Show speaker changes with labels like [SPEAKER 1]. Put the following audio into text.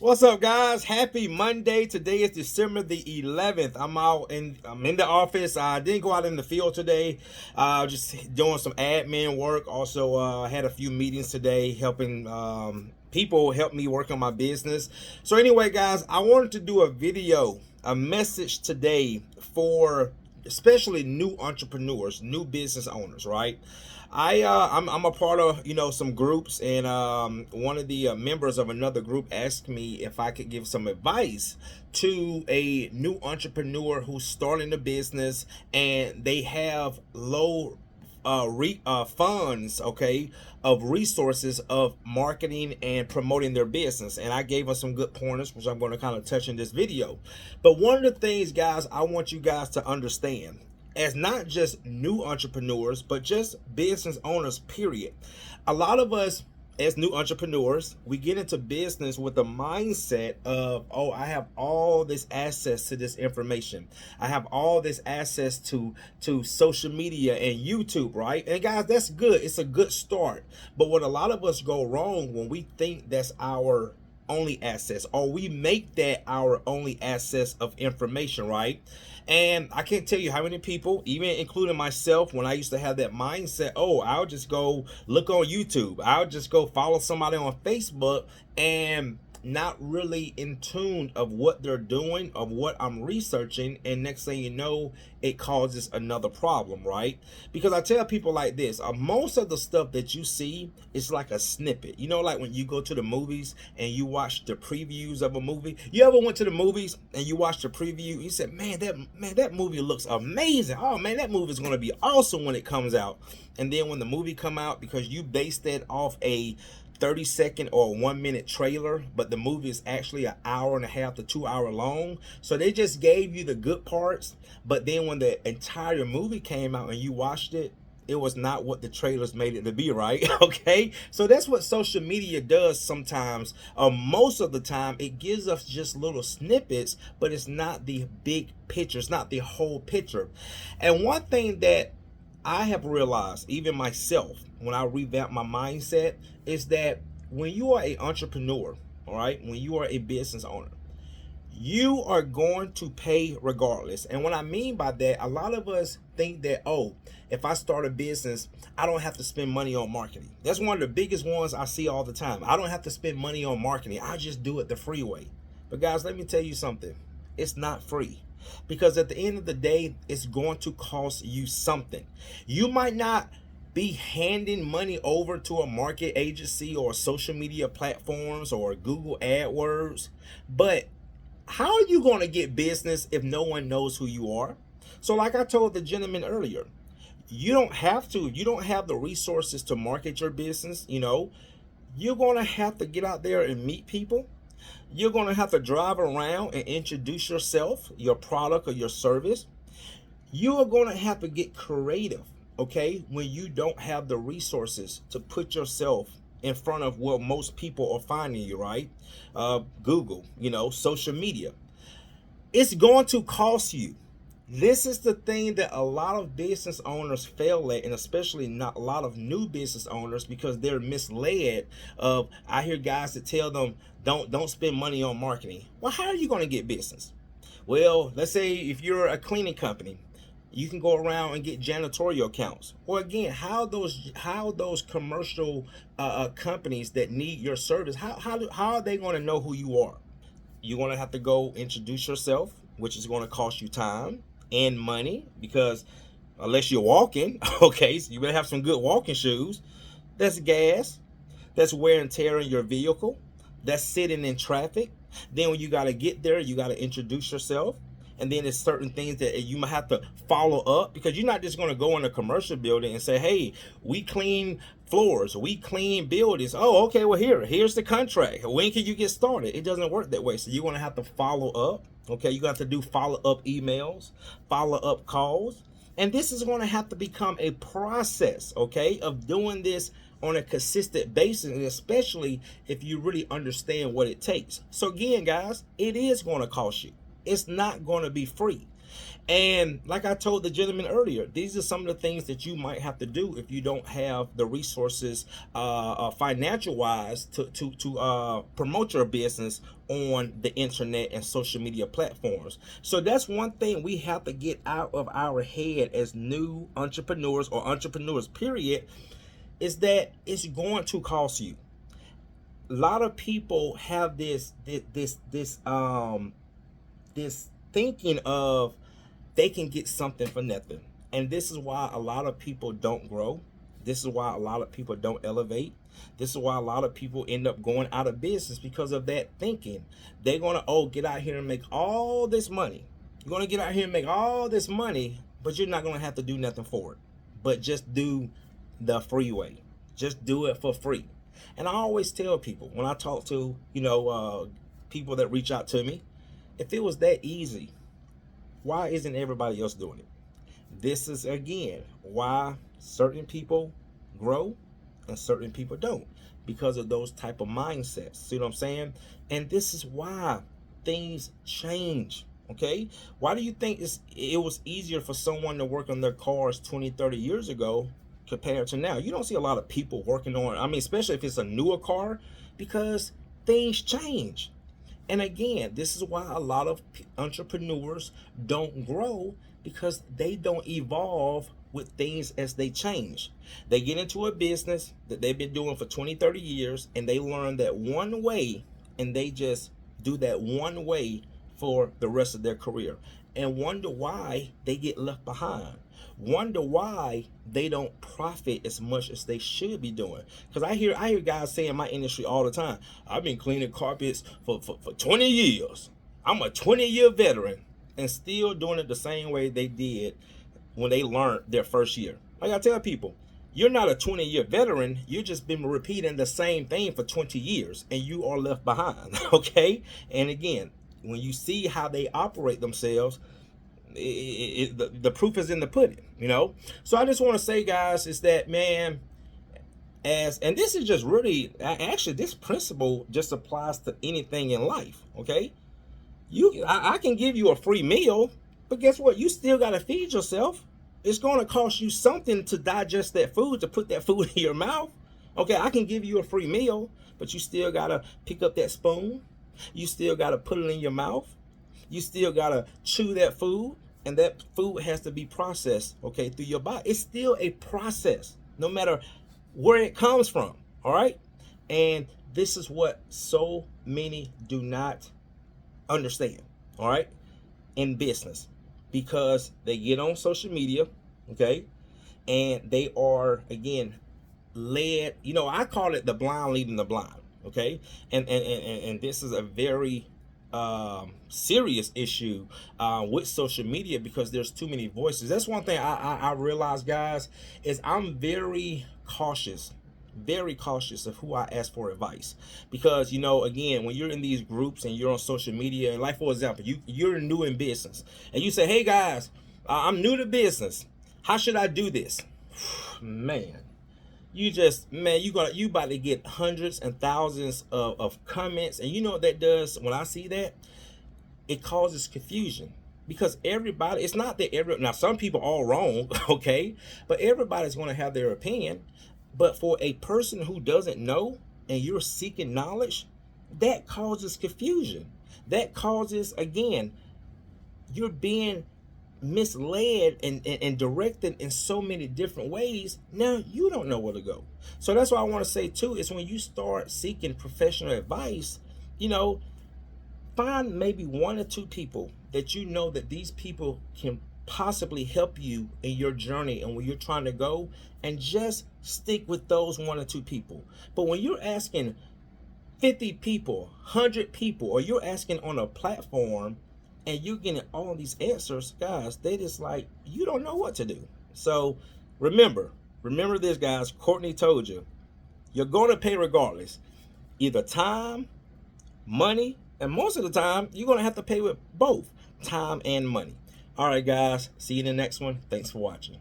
[SPEAKER 1] What's up, guys? Happy Monday. Today is December the 11th. I'm in the office. I didn't go out in the field today. Just doing some admin work. Also, had a few meetings today helping people help me work on my business. So anyway, guys, I wanted to do a message today for especially new entrepreneurs, new business owners, right? I'm a part of some groups, and one of the members of another group asked me if I could give some advice to a new entrepreneur who's starting a business and they have low funds, okay, of resources of marketing and promoting their business. And I gave them some good pointers, which I'm going to kind of touch in this video. But one of the things, guys, I want you guys to understand, as not just new entrepreneurs, but just business owners, period. A lot of us as new entrepreneurs, we get into business with the mindset of, oh, I have all this access to this information. I have all this access to social media and YouTube, right? And guys, that's good. It's a good start. But what a lot of us go wrong when we think that's our only access, or we make that our only access of information, right? And I can't tell you how many people, even including myself, when I used to have that mindset, oh, I'll just go look on YouTube, I'll just go follow somebody on Facebook, and not really in tune of what they're doing, of what I'm researching, and next thing you know, it causes another problem, right? Because I tell people like this, most of the stuff that you see is like a snippet. You know, like when you go to the movies and you watch the previews of a movie. You ever went to the movies and you watched the preview, you said, man, that movie looks amazing. Oh man, that movie is going to be awesome when it comes out. And then when the movie come out, because you based that off a 30-second or 1-minute trailer, but the movie is actually an hour and a half to 2 hour long. So they just gave you the good parts, but then when the entire movie came out and you watched it, it was not what the trailers made it to be, right? Okay, so that's what social media does sometimes. Most of the time, it gives us just little snippets, but it's not the big picture. It's not the whole picture. And one thing that I have realized, even myself, when I revamp my mindset, is that when you are an entrepreneur, all right, when you are a business owner, you are going to pay regardless. And what I mean by that, a lot of us think that, oh, if I start a business, I don't have to spend money on marketing. That's one of the biggest ones I see all the time. I don't have to spend money on marketing. I just do it the free way. But guys, let me tell you something. It's not free. Because at the end of the day, it's going to cost you something. You might not be handing money over to a market agency or social media platforms or Google AdWords, but how are you going to get business if no one knows who you are? So like I told the gentleman earlier, you don't have the resources to market your business. You're going to have to get out there and meet people. You're going to have to drive around and introduce yourself, your product, or your service. You are going to have to get creative, okay, when you don't have the resources to put yourself in front of what most people are finding you, right? Google, social media. It's going to cost you. This is the thing that a lot of business owners fail at, and especially not a lot of new business owners, because they're misled. I hear guys that tell them don't spend money on marketing. Well, how are you going to get business? Well, let's say if you're a cleaning company, you can go around and get janitorial accounts. Or again, how those commercial companies that need your service, how are they going to know who you are? You're going to have to go introduce yourself, which is going to cost you time and money, because unless you're walking, okay, so you better have some good walking shoes. That's gas. That's wear and tear in your vehicle. That's sitting in traffic. Then when you got to get there, you got to introduce yourself. And then there's certain things that you might have to follow up, because you're not just going to go in a commercial building and say, hey, we clean floors, we clean buildings. Oh, okay, well, here's the contract. When can you get started? It doesn't work that way. So you're going to have to follow up. Okay, you got to do follow-up emails, follow-up calls. And this is going to have to become a process, okay, of doing this on a consistent basis, and especially if you really understand what it takes. So again, guys, it is going to cost you. It's not going to be free. And like I told the gentleman earlier, these are some of the things that you might have to do if you don't have the resources, financial wise, to promote your business on the internet and social media platforms. So that's one thing we have to get out of our head as new entrepreneurs or entrepreneurs, period, is that it's going to cost you. A lot of people have this thinking of they can get something for nothing. And this is why a lot of people don't grow. This is why a lot of people don't elevate. This is why a lot of people end up going out of business, because of that thinking. They're going to, get out here and make all this money. You're going to get out here and make all this money, but you're not going to have to do nothing for it. But just do the free way. Just do it for free. And I always tell people when I talk to, people that reach out to me, if it was that easy, why isn't everybody else doing it? This is, again, why certain people grow and certain people don't, because of those type of mindsets. See what I'm saying? And this is why things change. Okay, why do you think it was easier for someone to work on their cars 20, 30 years ago compared to now? You don't see a lot of people working on, especially if it's a newer car, because things change. And again, this is why a lot of entrepreneurs don't grow, because they don't evolve with things as they change. They get into a business that they've been doing for 20, 30 years, and they learn that one way, and they just do that one way for the rest of their career, and wonder why they get left behind. Wonder why they don't profit as much as they should be doing. Because I hear guys say in my industry all the time, I've been cleaning carpets for 20 years. I'm a 20-year veteran, and still doing it the same way they did when they learned their first year. Like I tell people, you're not a 20-year veteran. You've just been repeating the same thing for 20 years, and you are left behind. Okay? And again, when you see how they operate themselves, the proof is in the pudding, So I just want to say, guys, is that, man, and this is just really, actually, this principle just applies to anything in life. Okay, I can give you a free meal, but guess what? You still got to feed yourself. It's going to cost you something to digest that food, to put that food in your mouth. Okay, I can give you a free meal, but you still got to pick up that spoon. You still got to put it in your mouth. You still got to chew that food, and that food has to be processed, okay, through your body. It's still a process, no matter where it comes from, all right? And this is what so many do not understand, all right, in business, because they get on social media, okay, and they are, again, led, I call it the blind leading the blind, okay? And this is a very serious issue with social media, because there's too many voices. That's one thing I realize, guys, is I'm very cautious of who I ask for advice, because again, when you're in these groups and you're on social media, and like, for example, you're new in business, and you say, hey guys, I'm new to business, how should I do this? Man, you about to get hundreds and thousands of comments. And you know what that does? When I see that, it causes confusion, because everybody, it's not that now some people are all wrong, okay, but everybody's going to have their opinion. But for a person who doesn't know, and you're seeking knowledge, that causes confusion. That causes, again, you're being misled and directed in so many different ways. Now you don't know where to go. So that's what I want to say too, is when you start seeking professional advice, find maybe one or two people that that these people can possibly help you in your journey and where you're trying to go, and just stick with those one or two people. But when you're asking 50 people, 100 people, or you're asking on a platform and you're getting all these answers, guys, they just like, you don't know what to do. So remember this, guys. Courtney told you, you're going to pay regardless, either time, money, and most of the time you're going to have to pay with both time and money. All right, guys, see you in the next one. Thanks for watching.